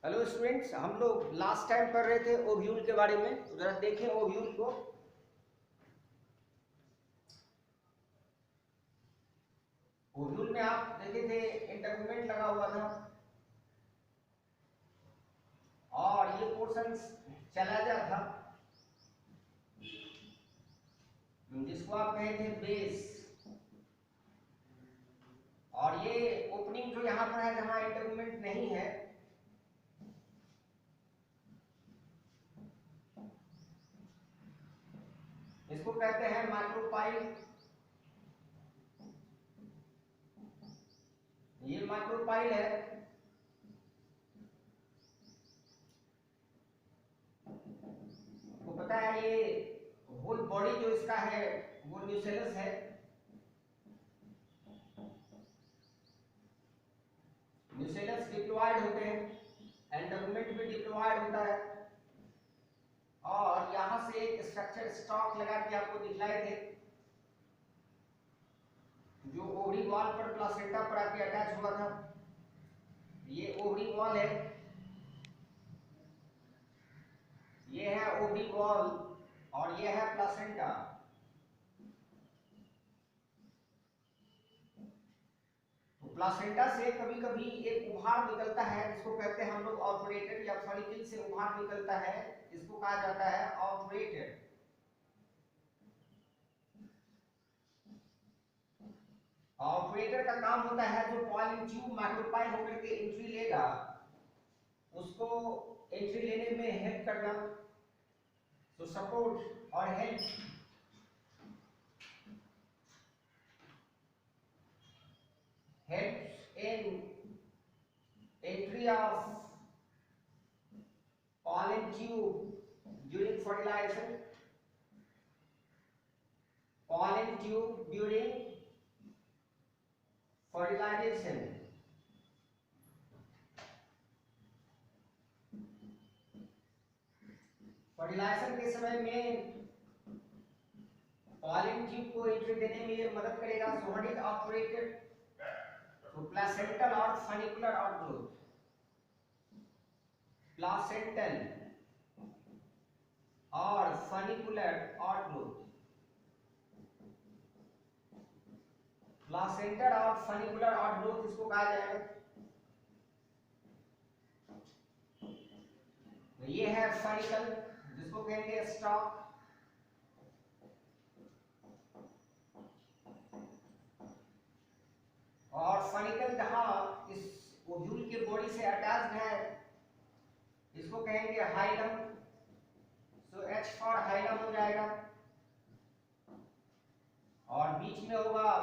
Hello students, हम लोग last time कर रहे थे ओव्यूल के बारे में। तो जरा देखें ओव्यूल को। ओव्यूल में आप देखे थे इंटरमेंट लगा हुआ था और ये पोर्शन चला जा था जिसको आप कहे थे बेस। और ये ओपनिंग जो यहाँ पर है जहाँ इंटरमेंट नहीं है, इसको कहते हैं माइक्रोपाइल। ये माइक्रोपाइल है। तो पता है ये होल बॉडी जो इसका है वो न्यूसेलस है। न्यूसेलस डिप्लॉयड होते हैं, एंडोगमेंट भी डिप्लॉयड होता है। और यहां से एक स्ट्रक्चर स्टॉक लगा के आपको दिखलाए थे जो ओवरी वॉल पर प्लासेंटा पर आके अटैच हुआ था। ये ओवरी वॉल है, ये है ओवरी वॉल और ये है प्लासेंटा। तो प्लासेंटा से कभी कभी एक उभार निकलता है जिसको कहते हैं हम लोग ऑपरेटेड, या फॉलिकल से उभार निकलता है, इसको कहा जाता है ऑपरेटेड। ऑपरेटर का काम होता है जो पॉलिन ट्यूब माइक्रोपाइल होकर के एंट्री लेगा उसको एंट्री लेने में हेल्प करना, तो सपोर्ट और help. Help in entry of pollen tube during fertilization. Pollen tube during fertilization. Fertilization के समय में पॉलन ट्यूब को एंट्री देने में ये मदद करेगा। So what is operated? तो प्लासेंटल और फनिकुलर आउटग्रोथ। प्लासेंटल और फनिकुलर आउटग्रोथ। प्लासेंटल और फनिकुलर आउटग्रोथ इसको कहा जाएगा। ये है फनिकल जिसको कहेंगे स्टॉक। और फनिकल जहां इस ओव्यूल के बॉडी से अटैच्ड है इसको कहेंगे hilum. So H for hilum हो जाएगा। और बीच में होगा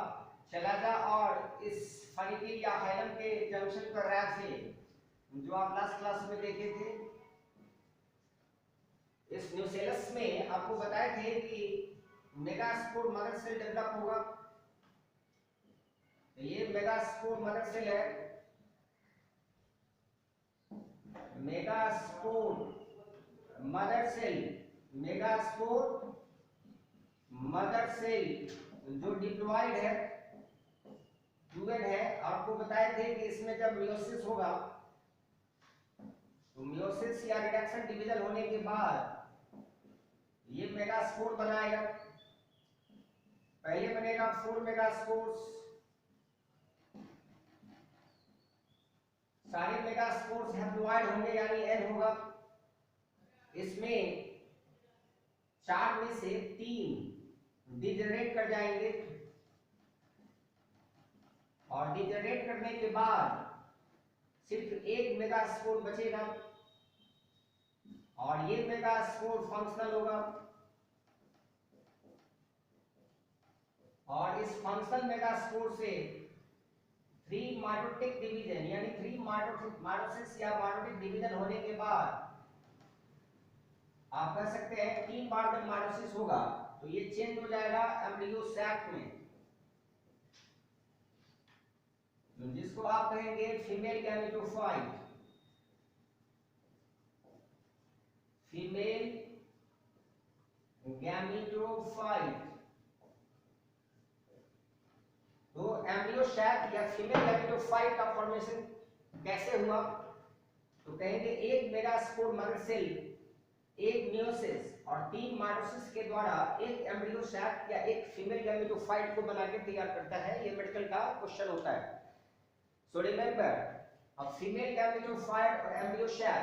शलाजा और इस फनिकल या हाइलम के जंक्शन पर रैफिल जो आप लास्ट क्लास में देखे थे। इस न्यूसेलस में आपको बताए थे कि मेगास्पोर मदर सेल डेवलप होगा। तो ये मेगास्पोर मदर सेल है। Megaspore mother cell, megaspore mother cell जो डिप्लॉयड है, फ्लूइड है। आपको बताए थे कि इसमें जब मियोसिस होगा तो मियोसिस या रिडक्शन डिवीजन होने के बाद ये मेगास्पोर बनाएगा। पहले बनेगा 4 मेगास्पोर्स। सारे मेगास्पोर्स हैप्लॉइड होंगे यानी N होगा। इसमें 4 में से 3 डिजेनरेट कर जाएंगे और डिजेनरेट करने के बाद सिर्फ एक मेगास्पोर बचेगा और ये मेगास्पोर फंक्शनल होगा। और इस फंक्शनल मेगास्पोर से 3 माइटोटिक डिवीजन यानी 3 माइटोसिस या माइटोटिक डिवीजन होने के बाद आप कह सकते हैं 3 बार जब माइटोसिस होगा तो ये चेंज हो जाएगा एम्ब्रियो सैक में, जिसको आप कहेंगे फीमेल गैमेटोफाइट। Female gametophyte. तो एम्ब्रियो सैक या फीमेल गैमेटोफाइट का फॉर्मेशन कैसे हुआ? तो कहेंगे एक मेगास्पोर मदर सेल एक मियोसिस और 3 माइटोसिस के द्वारा एक एम्ब्रियो सैक या एक फीमेल गैमेटोफाइट को बना के तैयार करता है। ये मेडिकल का क्वेश्चन होता है। So remember, a female gametophyte और embryo sac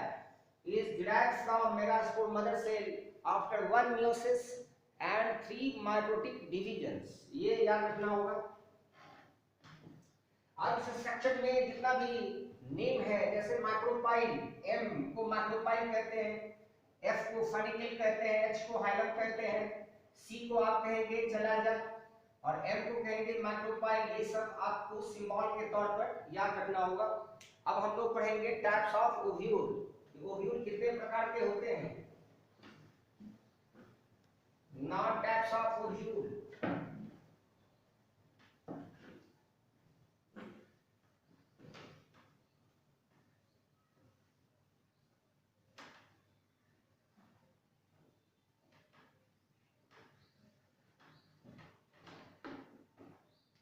is derived from megaspore mother cell after 1 meiosis and 3 mitotic divisions। ये याद रखना होगा। अब इस स्ट्रक्चर में जितना भी नेम है, जैसे माइक्रोपाइल, एम को माइक्रोपाइल कहते हैं, एफ को फनिकल कहते हैं, एच को हाइलम कहते हैं, सी को आप कहेंगे चलाजल और एम को कहेंगे माइक्रोपाइल। ये सब आपको सिंबल के तौर पर याद रखना होगा। अब हम लोग पढ़ेंगे टाइप्स ऑफ ओव्यूल। ओव्यूल कितने प्रकार के होते हैं? Now types of ovule.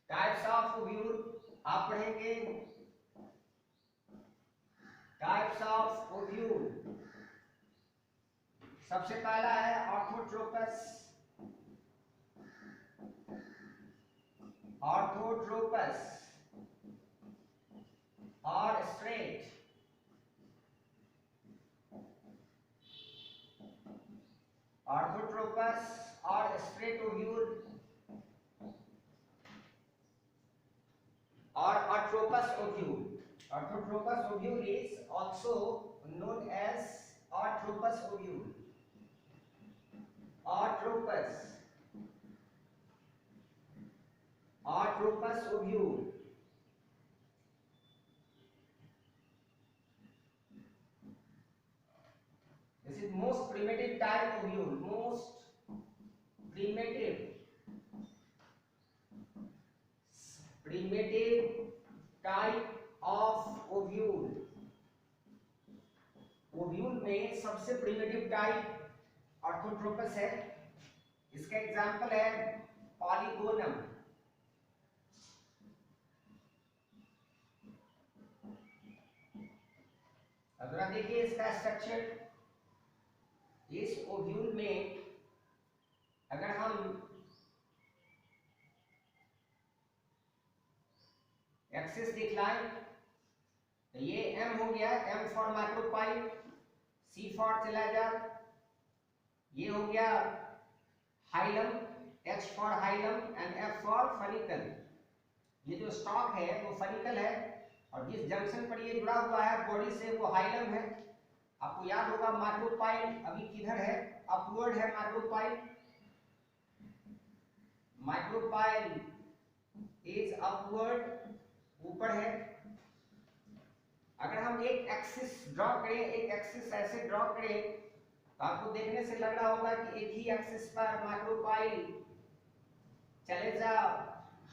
Types of ovule आप पढ़ेंगे। टाइप्स ऑफ ओव्यूल, सबसे पहला है ऑर्थोट्रोपस। ऑर्थोट्रोपस और स्ट्रेट। ऑर्थोट्रोपस और स्ट्रेट ओव्यूल और orthotropous ovule. Orthotropous ovule is also known as Orthotropous ovule. Orthotropous ovule. This is most primitive type ovule. Most primitive type of ovule। Ovule में सबसे primitive type orthotropous है। इसका example है polygonum. अगर आप देखिए इसका स्ट्रक्चर, इस ओव्यूल में अगर हम एक्सिस दिखलाएं तो ये M हो गया, M for micropyle, C for chalaza, ये हो गया hilum, H for hilum and F for funicle. ये जो स्टॉक है वो फनिकल है और जिस जंक्शन पर ये जुड़ा हुआ है बॉडी से वो हाइलम है। आपको याद होगा माइक्रोपाइल अभी किधर है? अपवर्ड है माइक्रोपाइल। माइक्रोपाइल इज अपवर्ड, ऊपर है। अगर हम एक एक्सिस ड्रॉ करें, एक एक्सिस ऐसे ड्रॉ करें तो आपको देखने से लग रहा होगा कि एक ही एक्सिस पर माइक्रोपाइल, चलेजा,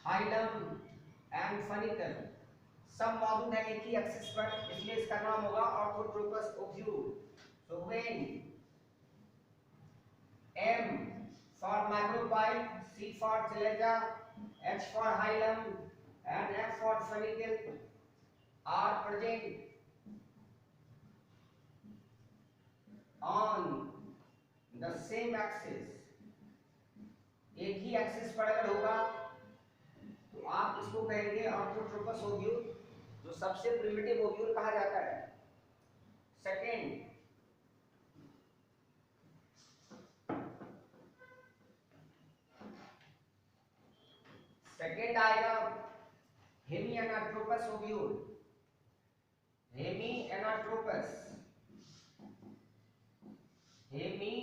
हाइलम एंड फनिकल सब मौजूद है एक ही एक्सिस पर, इसलिए इसका नाम होगा orthotropous ovule. So when M for micropyle, C for चलेजा, H for hilum and F for funicle are present on the same axis। एक ही एक्सिस पर अगर होगा तो आप इसको कहेंगे ऑर्थोट्रोपस ओव्यूल, जो सबसे प्रिमिटिव ओव्यूल कहा जाता है। सेकेंड आएगा हेमिएनाट्रोपस ओव्यूल। हेमिएनाट्रोपस, हेमिएनाट्रोपस,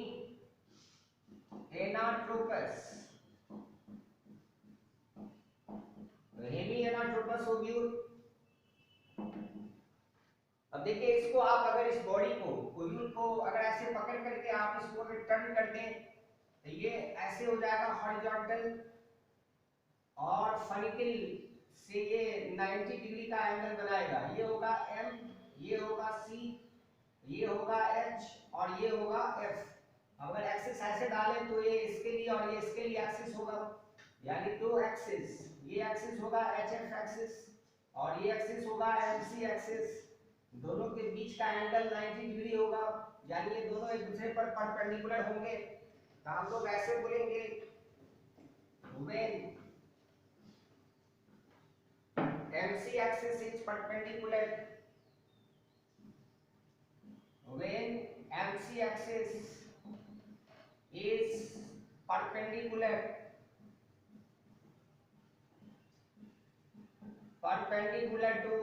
हेमिएनाट्रोपस ओव्यूल। अब देखिए इसको आप अगर इस बॉडी को, ओव्यूल को अगर ऐसे पकड़ करके आप इसको अगर टर्न कर दें तो ये ऐसे हो जाएगा हॉरिजॉन्टल और फनिकल से ये 90 डिग्री का एंगल बनाएगा। ये होगा M, ये होगा C, ये होगा H और ये होगा F। अगर एक्सिस ऐसे डालें तो ये इसके लिए और ये इसके लिए एक्सिस होगा, यानी दो एक्सिस, ये एक्सिस होगा HF एक्सिस और ये एक्सिस होगा MC एक्सिस। दोनों के बीच का एंगल 90 डिग्री होगा, यानी ये दोनों एक दूसरे पर परपेंडिकुलर होंगे। तो हम लोग ऐसे बोलेंगे when MC axis is perpendicular, when MC axis is perpendicular to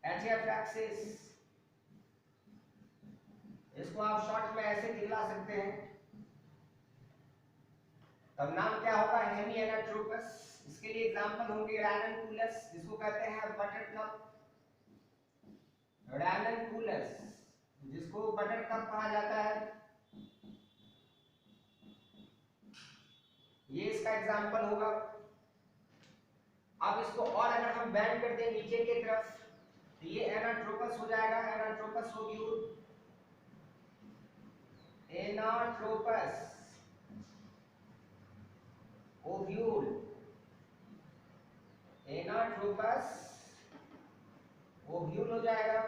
HF axis, इसको आप शॉर्ट में ऐसे दिखला सकते हैं, तब नाम क्या होगा, हेमी एनाट्रोपस। इसके लिए एग्जांपल होंगे रैननकुलस, जिसको कहते हैं बटरकप, रैननकुलस जिसको बटरकप कहा जाता है, ये इसका एग्जांपल होगा। अब इसको और अगर हम बैंड कर दें नीचे की तरफ, तो ये एनाट्रोपस हो जाएगा, anatropous ovule, anatropous ovule, anatropous ovule हो जाएगा।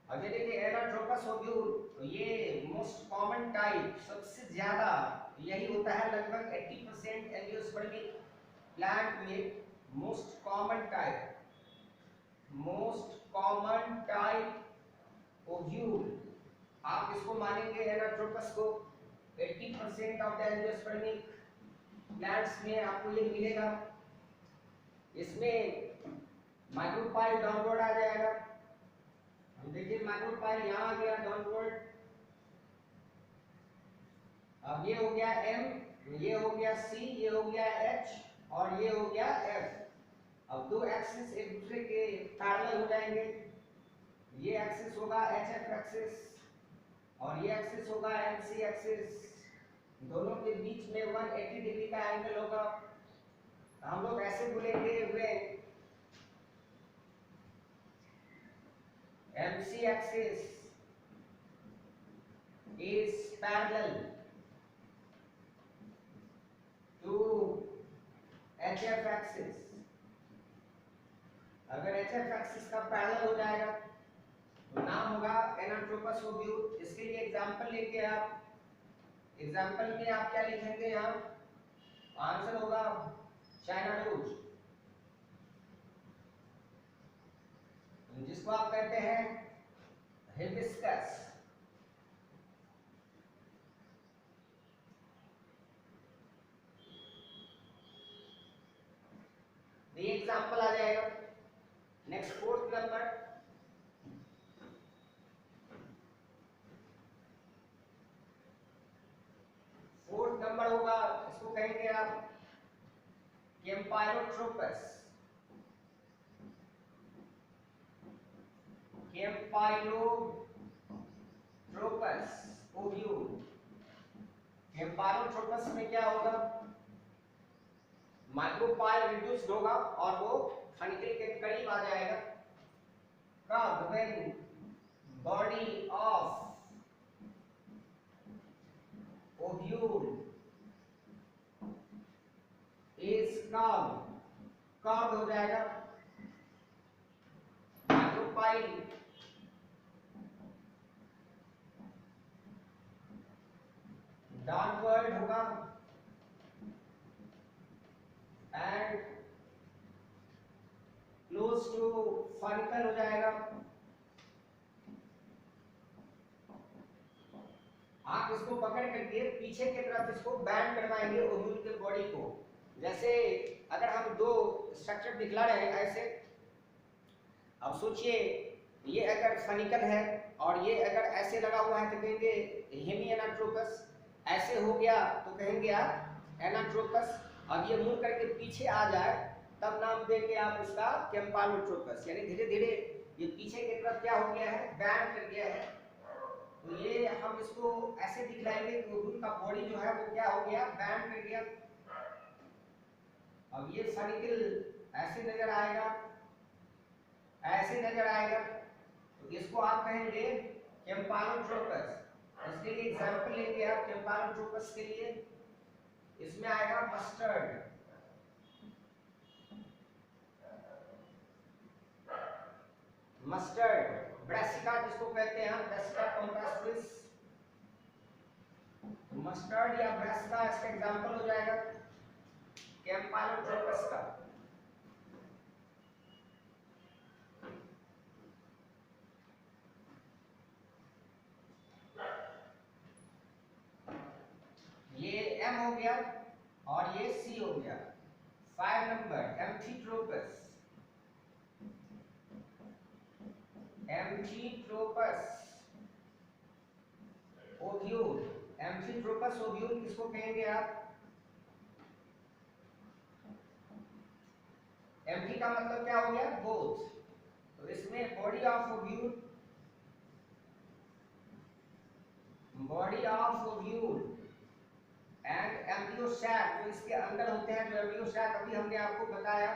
अब ये देखिए एनाट्रोपस ओव्यूल, तो ये मोस्ट कॉमन टाइप, सबसे ज्यादा यही होता है, लगभग 80% एंजियोस्पर्मिक प्लांट में मोस्ट कॉमन टाइप ओव्यूल, आप इसको मानेंगे एनाट्रोपस को 80% ऑफ द एंजियोस्पर्मिक प्लांट्स में आपको ये मिलेगा। इसमें माइक्रोपाइल डाउनवर्ड आ जाएगा, हम देखिए माइक्रोपाइल यहाँ आ गया डाउनवर्ड, अब ये हो गया M, ये हो गया C, ये हो गया H और ये हो गया F। अब दो एक्सिस एक दूसरे के पैरेलल हो जाएंगे, ये एक्सिस होगा HF एक्सिस और ये एक्सिस होगा MC एक्सिस, दोनों के बीच में 180 डिग्री का एंगल होगा। हम लोग ऐसे बोलेंगे when MC axis is parallel to HF axis, अगर HF axis का पैरेलल हो जाएगा तो नाम होगा एनाट्रोपस ओव्यूल। इसके लिए एग्जांपल लेके आप, एग्जांपल में आप क्या लिखेंगे, यहाँ आंसर होगा चाइना डोज, जिसको आप कहते हैं हिबिस्कस। ये एग्जांपल आ जाएगा। नेक्स्ट फोर्थ नंबर, होगा, इसको कहेंगे आप कैम्पाइलोट्रोपस, ओव्यूल। कैम्पाइलोट्रोपस में क्या होगा, माइक्रोपाइल रिड्यूस्ड होगा और वो फनिकल के करीब आ जाएगा। कब, when body of ovule is curved हो जाएगा, माइक्रोपाइल डाउनवर्ड होगा एंड क्लोज टू फनिकल हो जाएगा। आप इसको पकड़ करके पीछे की तरफ इसको बैंड करवाएंगे ओव्यूल के बॉडी को। जैसे अगर हम दो स्ट्रक्चर दिखला रहे हैं ऐसे, अब सोचिए ये अगर फनिकल है और ये अगर ऐसे लगा हुआ है तो कहेंगे हेमी एनाट्रोपस, ऐसे हो गया तो कहेंगे आप एनाट्रोपस। अब ये मुड़ करके पीछे आ जाए तब नाम देंगे आप इसका कैम्पाइलोट्रोपस, यानी धीरे धीरे ये पीछे की तरफ क्या हो गया है, बैंड कर गया है। तो ये हम इसको ऐसे दिखलाएंगे कि ओव्यूल का बॉडी जो है वो क्या हो गया, बैंड कर गया। अब ये फनिकल ऐसे नजर आएगा, ऐसे नजर आएगा, तो इसको आप कहेंगे कैम्पाइलोट्रोपस। इसके लिए एग्जांपल लेंगे आप कैम्पाइलोट्रोपस के लिए, इसमें आएगा मस्टर्ड, मस्टर्ड ब्रासिका जिसको कहते हैं हम, ब्रासिका कॉम्प्रेस्ट्रिस, मस्टर्ड या ब्रासिका इसका एग्जांपल हो जाएगा कैम्पाइलोट्रोपस का। ये एम हो गया और ये सी हो गया। 5 नंबर एम्फीट्रोपस, एम्फीट्रोपस ओव्यूल, एम्फीट्रोपस ओव्यूल किसको कहेंगे आप? एम्फी का मतलब क्या हो गया? बोथ। तो इसमें body of ovule, body of ovule and embryo sac जो इसके अंदर होते हैं, जो एम्ब्रियो सैक अभी हमने आपको बताया,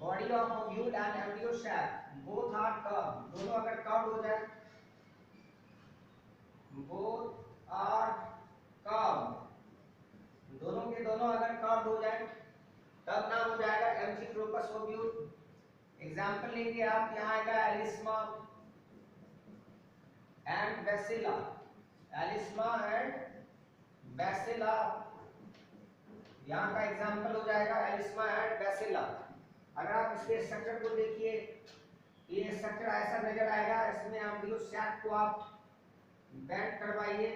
body of ovule and embryo sac both are curved, दोनों अगर कर्व्ड हो जाए, बोथ आर कर्व्ड, दोनों के दोनों अगर कर्व्ड हो जाए तब नाम हो जाएगा एम्फीट्रोपस ओव्यूल। एग्जांपल लेंगे आप, यहाँ आएगा एलिस्मा एंड बैसिला, एलिस्मा एंड बैसिला, यहाँ का एग्जांपल हो जाएगा एलिस्मा एंड बैसिला। अगर आप इसके स्ट्रक्चर को देखिए, ये स्ट्रक्चर ऐसा नजर आएगा, इसमें एम्ब्रियो सैक को आप बेंड करवाइए,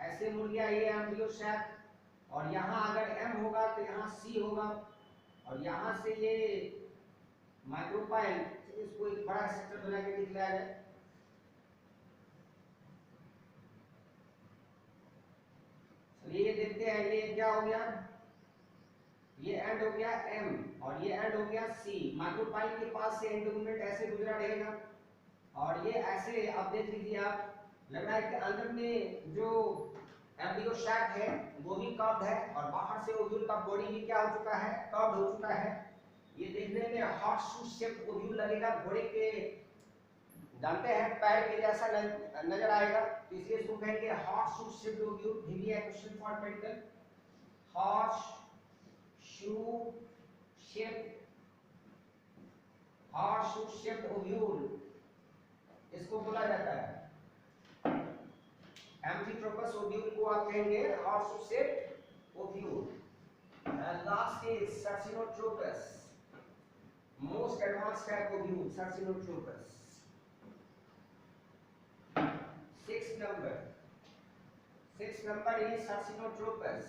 ऐसे मुड़ गया ये एम्ब्रियो सैक, और यहाँ अगर एम होगा तो यहाँ सी होगा, और यहाँ से ये माइक्रोपाइल, इसको एक बड़ा स्ट्रक्चर बना के दिखलाया जाए। ये देखते हैं, ये क्या हो गया, ये एंड हो गया एम और ये एंड हो गया सी। माइक्रोपाइल के पास से एंडोगमेंट ऐसे गुजरा रहेगा और ये ऐसे, अब देख लीजिए आप, लग रहा है कि अंदर में जो एम्ब्रियो सैक है वो भी कर्व्ड है और बाहर से ओव्यूल का बॉडी भी क्या हो चुका है, कर्व्ड हो चुका है। ये देखने में हॉट शू शेप ओव्यूल लगेगा, घोड़े के जानते हैं पैर के जैसा नजर आएगा, तो इसलिए इसको कहेंगे हॉट शू शेप ओव्यूल। भी question for medical, hot shoe shape, hot shoe shape ovule इसको बोला जाता है। एम्फीट्रोपस ओव्यूल को आप कहेंगे hot shoe shape ovule. Last is circinotropous, most advanced type ovule, circinotropous. 6 number is circinotropous,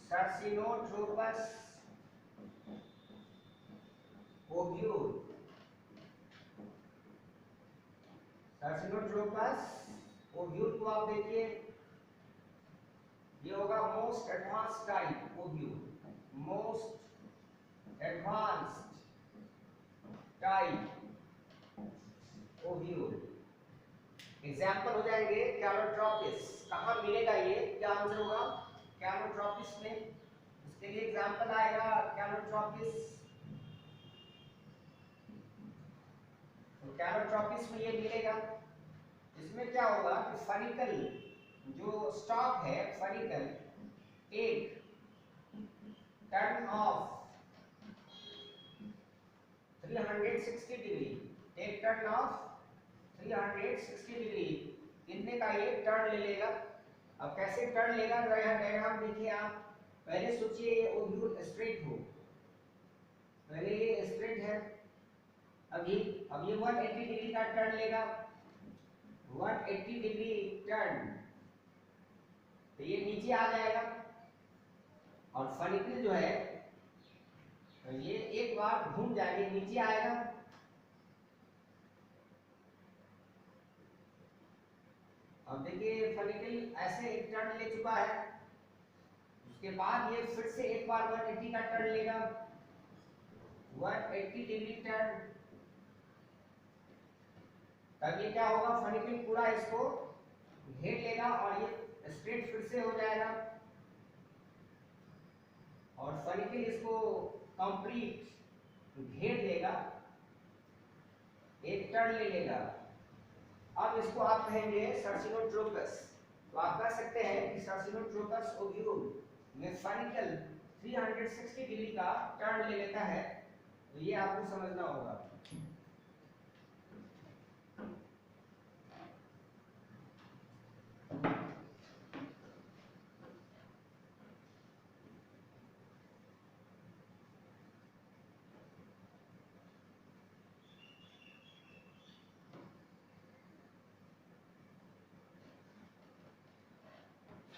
circinotropous ovule, circinotropous ovule को आप देखिए, ये होगा most advanced type ovule, most advanced type ovule. Example हो जाएंगे कैलोट्रोपिस, कहाँ मिलेगा ये, क्या आंसर होगा, कैलोट्रोपिस में। इसके लिए एग्जाम्पल आएगा कैलोट्रोपिस, तो कैलोट्रोपिस में ये मिलेगा। इसमें क्या होगा कि फॉलिकल जो स्टॉक है, फॉलिकल एक टर्न ऑफ 360 डिग्री, एक टर्न ऑफ 360 डिग्री कितने का ये टर्न ले लेगा। अब कैसे टर्न लेगा, जरा यहाँ डायग्राम देखिए आप। पहले सोचिए ये ओव्यूल स्ट्रेट हो, पहले ये स्ट्रेट है, अब ये 180 डिग्री का टर्न लेगा, 180 डिग्री टर्न, तो ये नीचे आ जाएगा और फॉलिकल जो है तो ये एक बार घूम जाएगा, नीचे आएगा, अब देखिए फॉलिकल ऐसे एक टर्न ले चुका है, उसके बाद ये फिर से एक बार 180 का टर्न लेगा, 180 डिग्री टर्न, तब ये क्या होगा, फॉलिकल पूरा इसको घेर लेगा और ये स्ट्रेट फिर से हो जाएगा और फॉलिकल इसको कंप्लीट घेर लेगा, एक टर्न ले लेगा। अब इसको आप कहेंगे सर्सिनोट्रोपस। तो आप कह सकते हैं कि सर्सिनोट्रोपस ओव्यूल में फॉलिकल 360 डिग्री का टर्न ले लेता है तो ये आपको समझना होगा।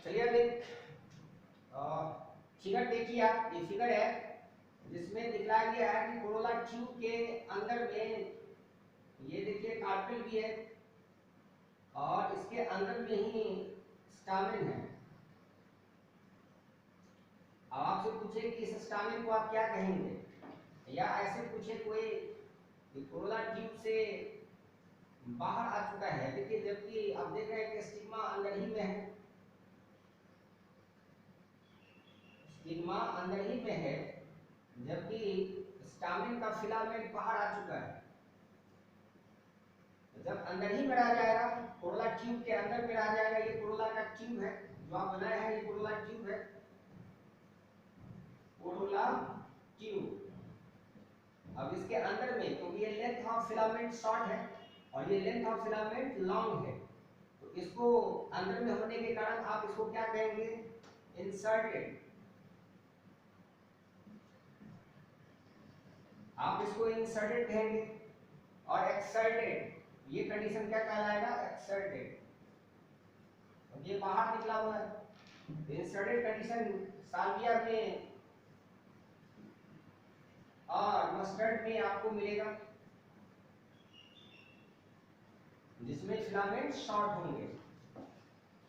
चलिए अब एक फिगर देखिए आप, ये फिगर है जिसमें दिखलाया गया है कि कोरोला ट्यूब के अंदर में ये देखिए कार्पेल भी है और इसके अंदर में ही स्टामेन है। अब आपसे पूछे कि इस स्टामेन को आप क्या कहेंगे, या ऐसे पूछे कोई कोरोला ट्यूब से बाहर आ चुका है, देखिए जबकि आप देख रहे हैं कि स्टिग्मा अंदर ही में है, स्टिग्मा अंदर ही में है, जबकि स्टामेन का फिलामेंट बाहर आ चुका है। जब अंदर ही में रह जाएगा, कोरोला ट्यूब के अंदर में रह जाएगा, ये कोरोला का ट्यूब है जो आप बनाए हैं, ये कोरोला ट्यूब है, कोरोला ट्यूब। अब इसके अंदर में क्योंकि ये लेंथ ऑफ फिलामेंट शॉर्ट है और ये लेंथ ऑफ फिलामेंट लॉन्ग है, तो इसको अंदर में होने के कारण आप इसको क्या कहेंगे, इंसर्टेड। आप इसको इंसर्टेड कहेंगे। और एक्सर्टेड, ये कंडीशन क्या कहलाएगा, एक्सर्टेड। ये बाहर निकला हुआ है। इंसर्टेड कंडीशन साल्विया में और मस्टर्ड में आपको मिलेगा, जिसमें फिलामेंट शॉर्ट होंगे।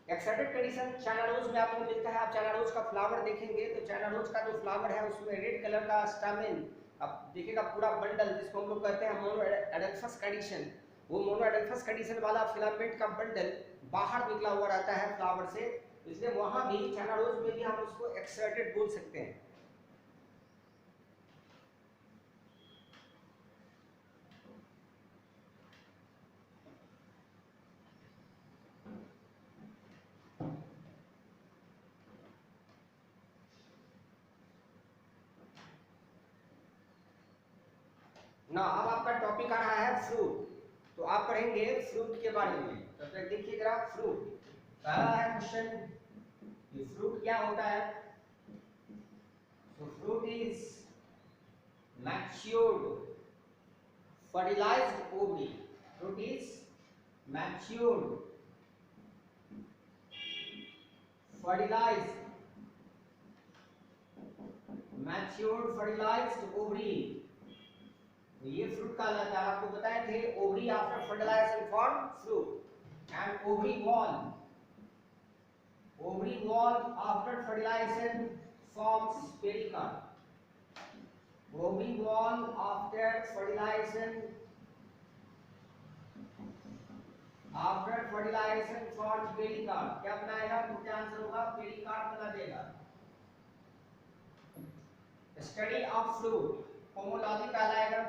एक्सर्टेड कंडीशन चाइना रोज में आपको मिलता है। आप चाइना रोज का फ्लावर देखेंगे तो चाइना रोज का जो फ्लावर है उसमें रेड कलर का स्टामेन आप देखिएगा, पूरा बंडल जिसको हम लोग कहते हैं मोनो एडेल्फस कंडीशन, वो मोनो एडेल्फस कंडीशन वाला फिलामेंट का बंडल बाहर निकला हुआ रहता है फ्लावर से, इसलिए वहां भी चाइना रोज में भी हम उसको एक्सर्टेड बोल सकते हैं। ना अब आपका टॉपिक आ रहा है फ्रूट, तो आप पढ़ेंगे फ्रूट के बारे में। तब तक देखिए जरा, फ्रूट पहला है क्वेश्चन, ये फ्रूट क्या होता है। तो fruit is matured fertilized ovary. Fruit is matured fertilized ovary। ये फ्रूट कहलाता है। आपको बताए थे ovary after fertilization form fruit and ovary wall after fertilization forms pericarp. Ovary wall after fertilization forms pericarp. क्या बनाएगा, तो क्या आंसर होगा, पेरिकार्प बना देगा। स्टडी ऑफ फ्रूट पोमोलॉजी कहलाएगा।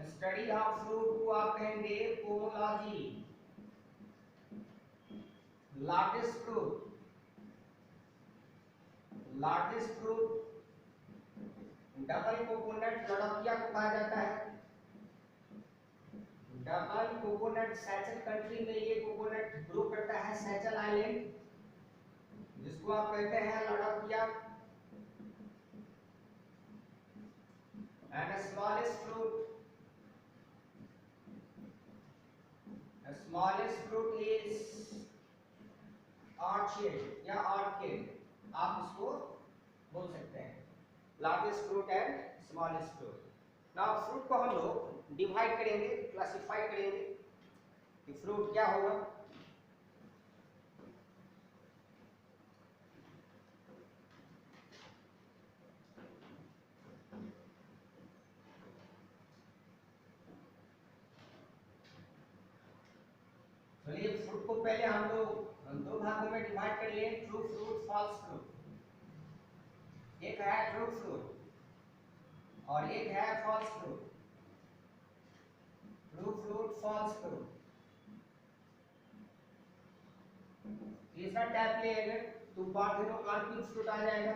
स्टडी ऑफ फ्रूट को आप कहेंगे pomology. Largest fruit double coconut लड़किया को कहा जाता है। डबल कोकोनट सैचल कंट्री में ये कोकोनट ग्रो करता है, सैचल आइलैंड, जिसको आप कहते हैं लड़किया। And smallest fruit is orchid या orchid, आप इसको बोल सकते हैं। Largest fruit and smallest fruit. Now fruit को हम लोग डिवाइड करेंगे, क्लासिफाई करेंगे कि फ्रूट क्या होगा। चलिए फ्रूट को पहले हम लोग दो भागों में डिवाइड कर लिए, ट्रू फ्रूट, फॉल्स फ्रूट। एक है ट्रू फ्रूट और एक है false fruit. True fruit, false fruit. तीसरा टाइप लेंगे तो पार्थेनो कार्पिक फ्रूट आ जाएगा।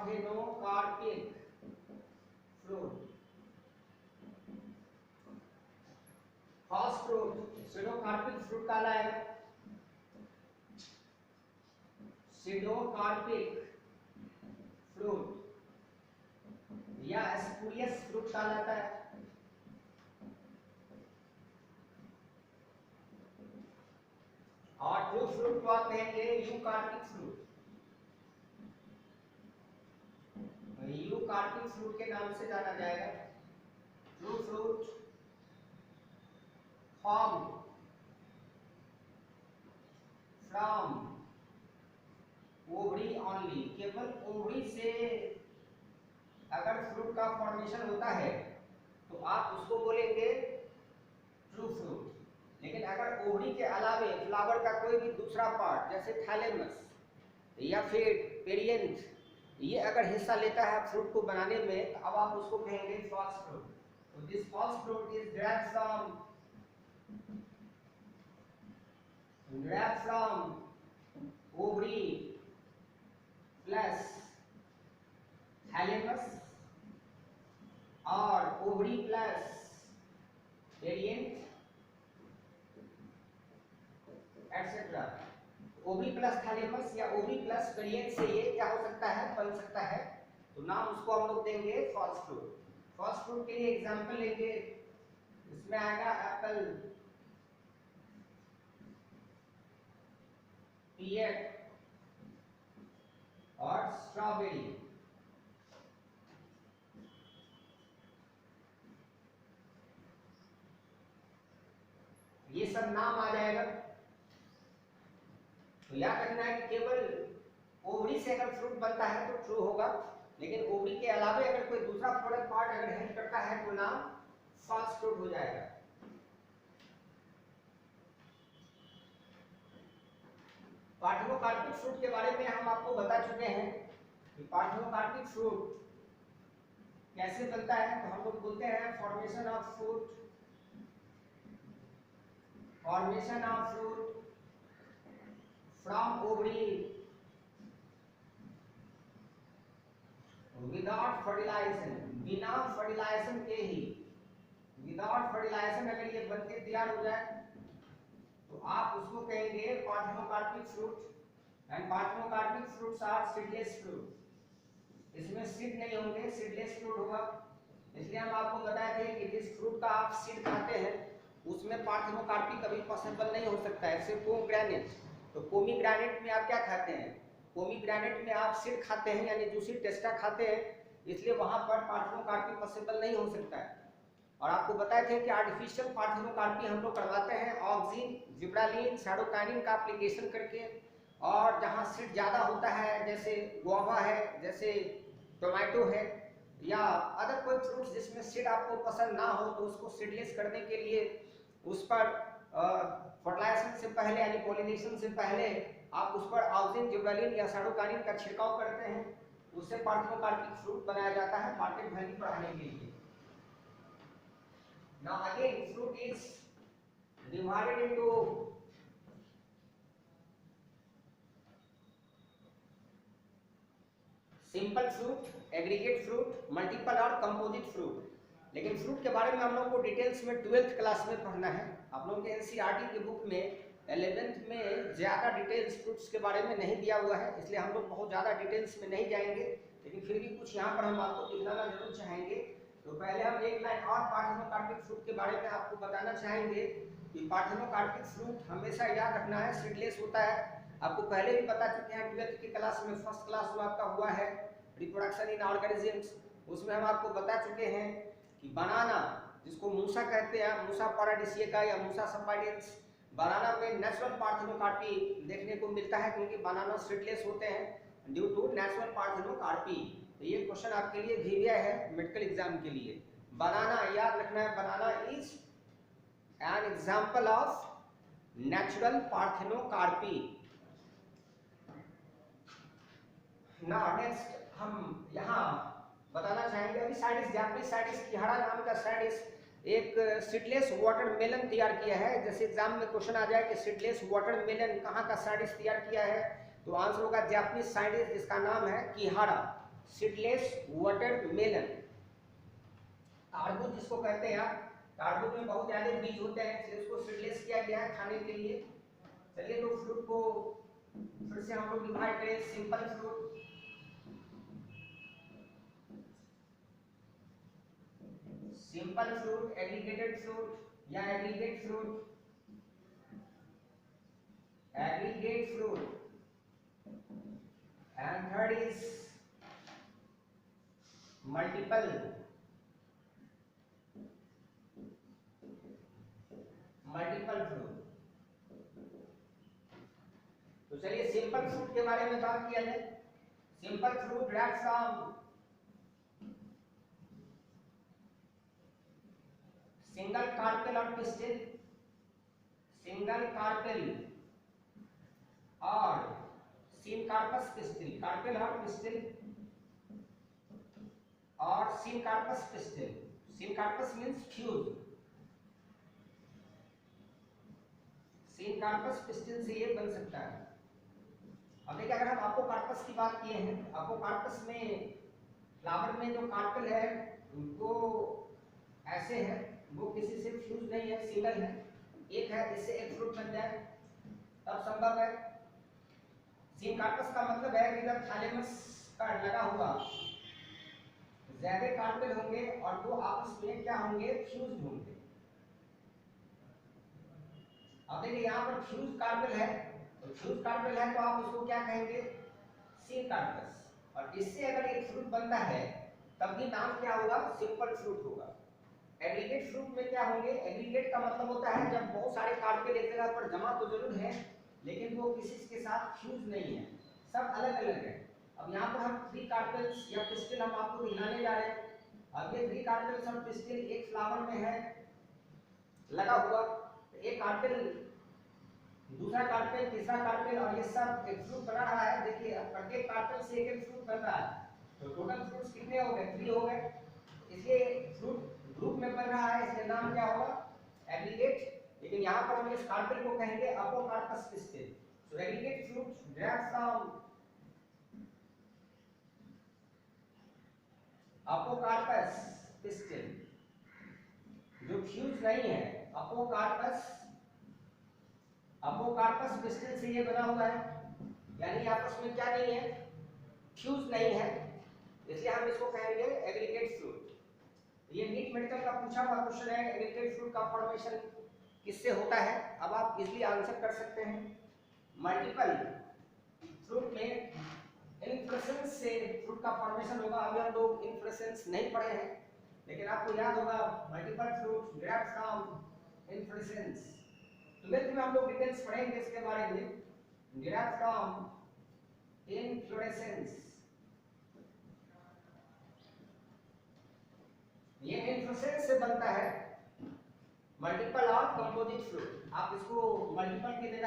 Parthenocarpic fruit, first fruit pseudocarpic fruit कहलाएगा, सीडोकार्पिक फ्रूट या स्पूरियस फ्रूट कहलाता है। और ट्रू फ्रूट को आप कहेंगे यूकार्पिक फ्रूट, यूकार्पिक फ्रूट के नाम से जाना जाएगा। True fruit form from ovary only, केवल ओवरी से अगर फ्रूट का फॉर्मेशन होता है तो आप उसको बोलेंगे ट्रू फ्रूट। लेकिन अगर ओवरी के अलावे फ्लावर का कोई भी दूसरा पार्ट जैसे थैलेमस या फिर पेरियंथ ये अगर हिस्सा लेता है फ्रूट को बनाने में तो अब आप उसको कहेंगे फॉल्स फ्रूट। तो this false fruit is derived from ovary plus thalamus और ovary plus perianth etc. Ovary plus thalamus या ओवरी प्लस पेरियंथ से ये क्या हो सकता है, बन सकता है। तो नाम उसको हम लोग देंगे फॉल्स फ्रूट। फॉल्स फ्रूट के लिए एग्जांपल लेंगे, इसमें आएगा एप्पल, पियर और स्ट्रॉबेरी। ये सब नाम आ जाएगा। तो याद रखना है कि केवल ओवरी से अगर फ्रूट बनता है तो ट्रू होगा, लेकिन ओवरी के अलावे अगर कोई दूसरा प्रोडक्ट पार्ट अगर हेल्प करता है तो नाम फॉल्स फ्रूट हो जाएगा। पार्थेनोकार्पिक फ्रूट के बारे में हम आपको बता चुके हैं कि पार्थेनोकार्पिक फ्रूट कैसे बनता है। तो हम लोग बोलते हैं formation of fruit from ovary without fertilization, बिना फर्टिलाइजेशन के ही, विदाउट फर्टिलाइजेशन अगर ये बनके तैयार हो जाए तो आप उसको कहेंगे parthenocarpic fruit. And parthenocarpic fruits are seedless fruit, इसमें सीड नहीं होंगे, सीडलेस फ्रूट होगा। इसलिए हम आपको बताए थे कि जिस फ्रूट का आप सीड खाते हैं उसमें पार्थेनोकार्पी कभी पॉसिबल नहीं हो सकता है, सिर्फ पोमीग्रेनेट। तो पोमीग्रेनेट में आप क्या खाते हैं, पोमीग्रेनेट में आप सीड खाते हैं यानी जूसी टेस्टा खाते हैं, इसलिए वहां पर पार्थेनोकार्पी पॉसिबल नहीं हो सकता है। और आपको बताए थे कि आर्टिफिशियल पार्थेनोकार्पी हम लोग करवाते हैं ऑक्सिन, जिब्रालिन, साइटोकाइनिन का एप्लीकेशन करके। और जहां सीड ज्यादा होता है जैसे गुआवा है, जैसे टोमेटो है या अदर कोई फ्रूट्स जिसमें सीड आपको पसंद ना हो तो उसको सीडलेस करने के लिए उस पर फर्टिलाइजेशन से पहले यानी पॉलिनेशन से पहले आप उस पर ऑक्सिन, जिब्रालिन या साइटोकाइनिन का छिड़काव करते हैं, उससे पार्थेनोकार्पिक फ्रूट बनाया जाता है मार्केट वैल्यू बढ़ाने के लिए। Now again fruit is divided into simple fruit, aggregate fruit, multiple और कंपोजिट फ्रूट। लेकिन फ्रूट के बारे में हम लोग को डिटेल्स में 12th क्लास में पढ़ना है। आप लोगों के एनसीईआरटी की बुक में 11th में ज़्यादा डिटेल्स फ्रूट्स के बारे में नहीं दिया हुआ है, इसलिए हम लोग बहुत ज़्यादा डिटेल्स में नहीं जाएंगे, लेकिन फिर भी कुछ यहाँ पर हम आपको दिखाना जरूर चाहेंगे। तो पहले हम एक लाइन और पार्थेनोकार्पिक फ्रूट के बारे में आपको बताना चाहेंगे कि पार्थेनोकार्पिक फ्रूट हमेशा याद रखना है सीडलेस होता है। आपको पहले भी बता चुके हैं 12th की क्लास में, फर्स्ट क्लास जो आपका हुआ है रिप्रोडक्शन इन ऑर्गेनिजम्स, उसमें हम आपको बता चुके हैं कि बनाना जिसको मूसा कहते हैं, मूसा पैराडिसिएका या मूसा सपाइडेंस, बनाना में नेचुरल पार्थेनोकार्पी देखने को मिलता है क्योंकि बनाना सीडलेस होते हैं ड्यू टू नेचुरल पार्थेनोकार्पी। तो ये क्वेश्चन आपके लिए भी गया है मेडिकल एग्जाम के लिए। बनाना याद रखना है, banana is an example of natural parthenocarpy. Now next हम यहाँ बताना चाहेंगे, अभी साइडिस जापानीज साइडिस किहारा नाम का साइडिस एक सीडलेस वाटरमेलन तैयार किया है। जैसे एग्जाम में क्वेश्चन आ जाए कि सीडलेस वाटरमेलन कहाँ का साइडिस तैयार किया है, तो आंसर होगा जापानीज साइडिस जिसका नाम है किहारा। सीडलेस वाटरमेलन, तारबूज जिसको कहते हैं आप, तारबूज में बहुत ज्यादा बीज होते हैं इसलिए उसको सीडलेस किया गया है खाने के लिए। चलिए तो फ्रूट को फिर से हम लोग डिवाइड करें, simple fruit, simple fruit, aggregated fruit या aggregate fruit, aggregate fruit, and third is multiple, multiple fruit. तो चलिए सिंपल फ्रूट के बारे में बात किया जाए। Simple fruit derived from single carpel और पिस्टिल, सिंगल कार्पेल और सिनकार्पस पिस्टिल, कार्पेल और पिस्टिल और syncarpous pistil. Syncarpous means fuse, syncarpous pistil से ये बन सकता है। अब देखिए अगर हम अपोकार्पस की बात किए हैं, अपोकार्पस में फ्लावर में जो कार्पेल है वो ऐसे है, वो किसी से फ्यूज नहीं है, सिंगल है, एक है, इससे एक फ्रूट बन जाए तब संभव है। सिनकार्पस का मतलब है कि जब थैलेमस का लगा हुआ ज्यादा कार्पेल होंगे और दो आपस में क्या होंगे, फ्यूज होंगे। अब देखिए यहाँ पर फ्यूज कार्पेल है, तो फ्यूज कार्पेल है तो आप उसको क्या कहेंगे, सिनकार्पस। और इससे अगर एक फ्रूट बनता है तब भी नाम क्या होगा, सिंपल फ्रूट होगा। एग्रीगेट फ्रूट में क्या होंगे, एग्रीगेट का मतलब होता है जब बहुत सारे कार्पेल एक जगह पर जमा तो जरूर है लेकिन वो किसी के साथ फ्यूज नहीं है, सब अलग अलग है। अब यहाँ पर हम 3 कार्पेल्स या पिस्टिल हम आपको दिखाने जा रहे हैं। अब ये 3 कार्पेल्स और पिस्टिल एक फ्लावर में है लगा हुआ, तो एक कार्पेल, दूसरा कार्पेल, तीसरा कार्पेल और ये सब एक फ्रूट बना रहा है। देखिए अब प्रत्येक कार्पेल से एक एक फ्रूट बन रहा है, तो टोटल फ्रूट्स कितने हो गए, 3 हो गए। इसलिए फ्रूट ग्रुप में बन रहा है, इसका नाम क्या होगा, एग्रीगेट। लेकिन यहाँ पर हम इस कार्पेल को कहेंगे apocarpous pistil. So aggregate fruit derived from apocarpous pistil, जो फ्यूज नहीं है, अपोकार्पस, अपोकार्पस पिस्टिल से ये बना हुआ है, यानी आपस में क्या नहीं है, फ्यूज नहीं है, इसलिए हम इसको कहेंगे एग्रीगेट फ्रूट। ये नीट मेडिकल का पूछा हुआ क्वेश्चन है, एग्रीगेट फ्रूट का फॉर्मेशन किससे होता है, अब आप इजीली आंसर कर सकते हैं। मल्टीपल फ्रूट में इन्फ्लोरेसेंस से फ्रूट का फॉर्मेशन होगा। अभी हम लोग इन्फ्लोरेसेंस नहीं पढ़े हैं लेकिन आपको याद होगा multiple fruit derived from inflorescence. Twelfth में हम लोग डिटेल्स पढ़ेंगे इसके बारे में, डेराइव्ड फ्रॉम इन्फ्लोरेसेंस। ये इन्फ्लोरेसेंस से बनता है मल्टीपल और कंपोजिट फ्रूट। आप इसको मल्टीपल की जगह